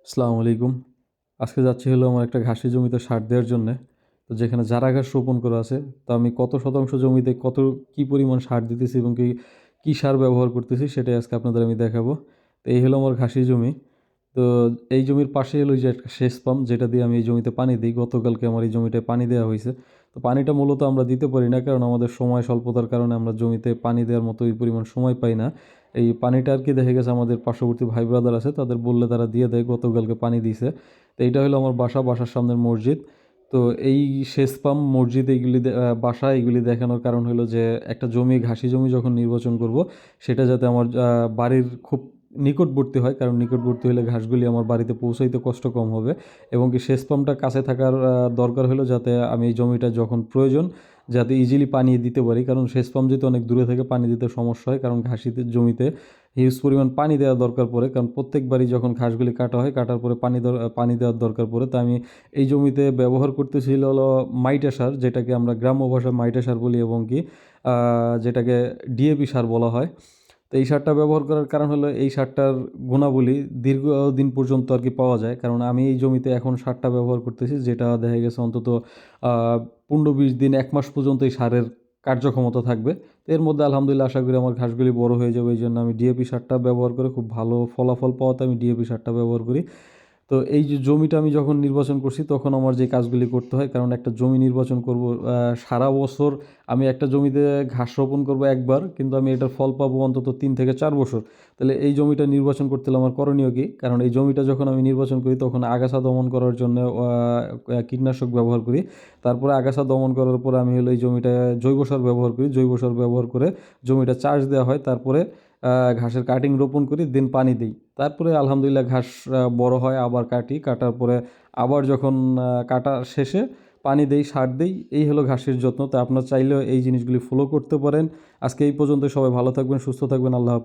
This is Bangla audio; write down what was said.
আসসালামু আলাইকুম। আজকে যাচ্ছি হলো আমার একটা ঘাসি জমিতে সার দেওয়ার জন্যে। তো যেখানে চারা ঘাস রোপণ করা আছে, তো আমি কত শতাংশ জমিতে কি পরিমাণ সার দিতেছি এবং কি সার ব্যবহার করতেছি সেটাই আজকে আপনাদের আমি দেখাবো। তো এই হলো আমার ঘাসি জমি। তো এই জমির পাশে হলো যে একটা সেচ পাম্প যেটা দিয়ে আমি এই জমিতে পানি দিই। গতকালকে আমার এই জমিটায় পানি দেওয়া হইছে। তো পানিটা মূলত আমরা দিতে পারি না কারণ আমাদের সময় স্বল্পতার কারণে আমরা জমিতে পানি দেওয়ার মতো ওই পরিমাণ সময় পাই না। এই পানিটা আরকি দেখা গেছে আমাদের পার্শ্ববর্তী ভাই ব্রাদার আছে তাদের বললে তারা দিয়ে দেয়। গতকালকে পানি দিছে। তো এইটা হলো আমার বাসার সামনের মসজিদ। তো এই সেচ পাম্প, মসজিদ এইগুলি বাসা এইগুলি দেখানোর কারণ হলো যে একটা জমি, ঘাসি জমি যখন নির্বাচন করব সেটা যাতে আমার বাড়ির খুব নিকটবর্তী হয়, কারণ নিকটবর্তী হলে ঘাসগুলি আমার বাড়িতে পৌঁছাইতে কষ্ট কম হবে। এবং কি সেচ পাম্পটা কাছে থাকার দরকার হলো যাতে আমি এই জমিটা যখন প্রয়োজন যাতে ইজিলি পানি দিতে পারি, কারণ সেচ পাম্প যদি অনেক দূরে থেকে পানি দিতে সমস্যা হয়, কারণ ঘাসিতে জমিতে হিউজ পরিমাণ পানি দেওয়া দরকার পড়ে, কারণ প্রত্যেকবারই যখন ঘাসগুলি কাটা হয় কাটার পরে পানি দেওয়ার দরকার পড়ে। তো আমি এই জমিতে ব্যবহার করতেছিল হলো মাইটা সার, যেটাকে আমরা গ্রাম্য ভাষায় মাইটা সার বলি, এবং কি যেটাকে ডিএপি সার বলা হয়। তো এই সারটা ব্যবহার করার কারণ হলো এই সারটার গুণাবলী দীর্ঘদিন পর্যন্ত আর কি পাওয়া যায়, কারণ আমি এই জমিতে এখন সারটা ব্যবহার করতেছি যেটা দেখা গেছে অন্তত 15-20 দিন, 1 মাস পর্যন্ত এই সারের কার্যক্ষমতা থাকবে। তো এর মধ্যে আলহামদুলিল্লাহ আশা করি আমার ঘাসগুলি বড় হয়ে যাবে, এই জন্য আমি ডিএপি সারটা ব্যবহার করে খুব ভালো ফলাফল পাওয়াতে আমি ডিএপি সারটা ব্যবহার করি। তো এই যে জমিটা আমি যখন নির্বাচন করছি তখন আমার যে কাজগুলি করতে হয়, কারণ একটা জমি নির্বাচন করব সারা বছর, আমি একটা জমিতে ঘাস রোপণ করব একবার, কিন্তু আমি এটার ফল পাবো অন্তত 3 থেকে 4 বছর। তাহলে এই জমিটা নির্বাচন করতে হলে আমার করণীয় কী? কারণ এই জমিটা যখন আমি নির্বাচন করি তখন আগাছা দমন করার জন্য কীটনাশক ব্যবহার করি। তারপরে আগাছা দমন করার পরে আমি হলো এই জমিটায় জৈব সার ব্যবহার করি। জৈব সার ব্যবহার করে জমিটা চাষ দেওয়া হয়। তারপরে ঘাসের কাটিং রোপণ করি, দেন পানি দিই। তারপরে আলহামদুলিল্লাহ ঘাস বড় হয়, আবার কাটি। কাটার পরে আবার যখন কাটা শেষে পানি দেই, সার দেই। এই হলো ঘাসের যত্ন। তো আপনারা চাইলেও এই জিনিসগুলি ফলো করতে পারেন। আজকে এই পর্যন্ত, সবাই ভালো থাকবেন, সুস্থ থাকবেন। আল্লাহ হাফেজ।